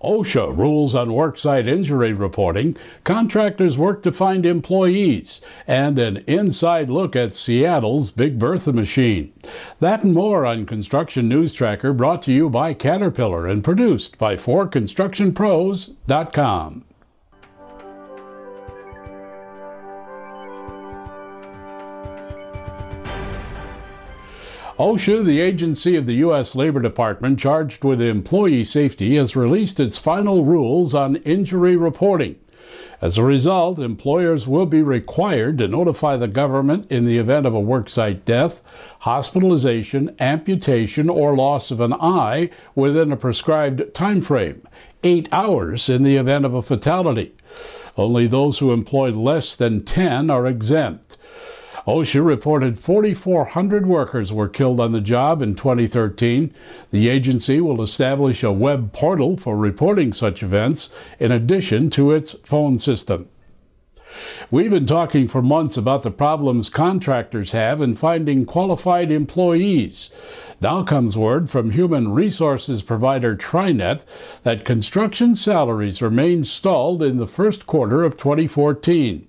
OSHA rules on worksite injury reporting, contractors work to find employees, and an inside look at Seattle's Big Bertha machine. That and more on Construction News Tracker, brought to you by Caterpillar and produced by 4constructionpros.com. OSHA, the agency of the U.S. Labor Department charged with employee safety, has released its final rules on injury reporting. As a result, employers will be required to notify the government in the event of a worksite death, hospitalization, amputation, or loss of an eye within a prescribed time frame, 8 hours in the event of a fatality. Only those who employ less than 10 are exempt. OSHA reported 4,400 workers were killed on the job in 2013. The agency will establish a web portal for reporting such events in addition to its phone system. We've been talking for months about the problems contractors have in finding qualified employees. Now comes word from human resources provider TriNet that construction salaries remain stalled in the first quarter of 2014.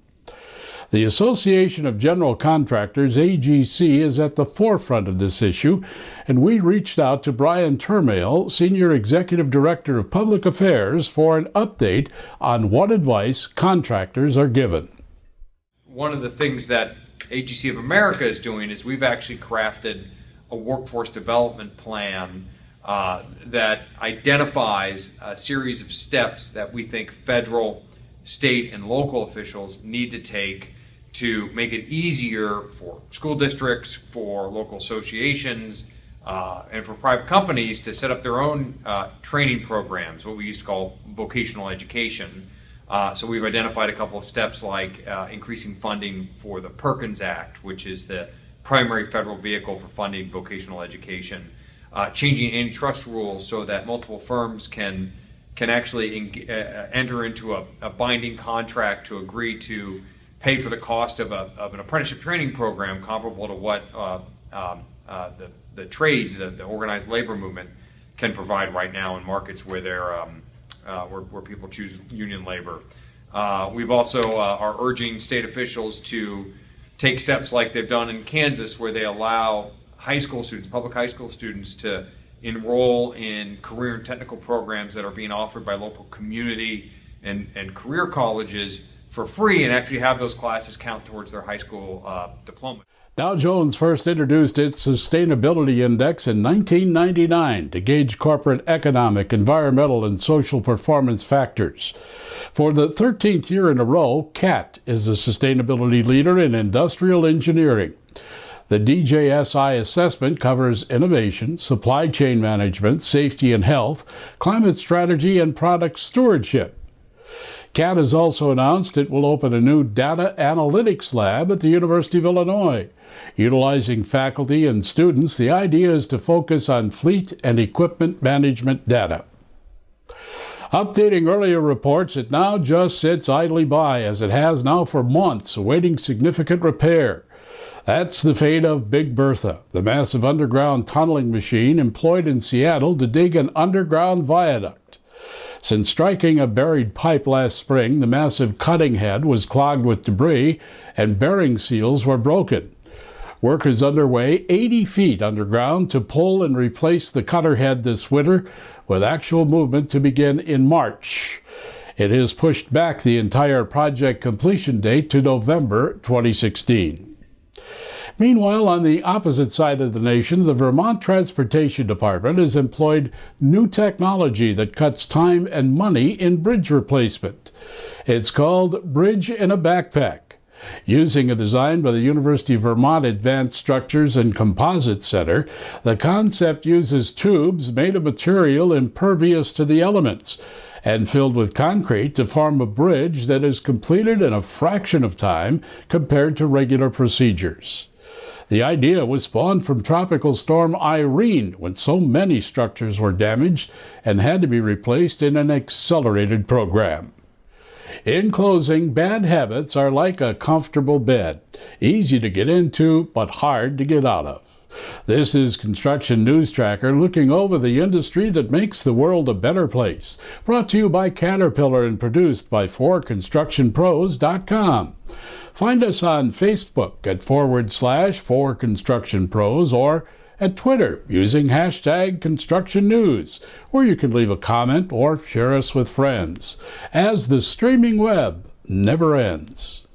The Association of General Contractors, AGC, is at the forefront of this issue, and we reached out to Brian Termail, Senior Executive Director of Public Affairs, for an update on what advice contractors are given. One of the things that AGC of America is doing is we've actually crafted a workforce development plan that identifies a series of steps that we think federal, state, and local officials need to take to make it easier for school districts, for local associations, and for private companies to set up their own training programs, what we used to call vocational education. So we've identified a couple of steps like increasing funding for the Perkins Act, which is the primary federal vehicle for funding vocational education, changing antitrust rules so that multiple firms can actually enter into a binding contract to agree to pay for the cost of an apprenticeship training program comparable to what the trades, the organized labor movement, can provide right now in markets where where people choose union labor. We've also are urging state officials to take steps like they've done in Kansas, where they allow high school students, public high school students, to enroll in career and technical programs that are being offered by local community and career colleges for free, and actually have those classes count towards their high school diploma. Dow Jones first introduced its Sustainability Index in 1999 to gauge corporate economic, environmental, and social performance factors. For the 13th year in a row, CAT is the sustainability leader in industrial engineering. The DJSI assessment covers innovation, supply chain management, safety and health, climate strategy, and product stewardship. CAT has also announced it will open a new data analytics lab at the University of Illinois. Utilizing faculty and students, the idea is to focus on fleet and equipment management data. Updating earlier reports, it now just sits idly by, as it has now for months, awaiting significant repair. That's the fate of Big Bertha, the massive underground tunneling machine employed in Seattle to dig an underground viaduct. Since striking a buried pipe last spring, the massive cutting head was clogged with debris and bearing seals were broken. Work is underway 80 feet underground to pull and replace the cutter head this winter, with actual movement to begin in March. It has pushed back the entire project completion date to November 2016. Meanwhile, on the opposite side of the nation, the Vermont Transportation Department has employed new technology that cuts time and money in bridge replacement. It's called Bridge in a Backpack. Using a design by the University of Vermont Advanced Structures and Composites Center, the concept uses tubes made of material impervious to the elements and filled with concrete to form a bridge that is completed in a fraction of time compared to regular procedures. The idea was spawned from Tropical Storm Irene, when so many structures were damaged and had to be replaced in an accelerated program. In closing, bad habits are like a comfortable bed, easy to get into but hard to get out of. This is Construction News Tracker, looking over the industry that makes the world a better place. Brought to you by Caterpillar and produced by 4constructionpros.com. Find us on Facebook at /4constructionpros or at Twitter using hashtag Construction News, where you can leave a comment or share us with friends, as the streaming web never ends.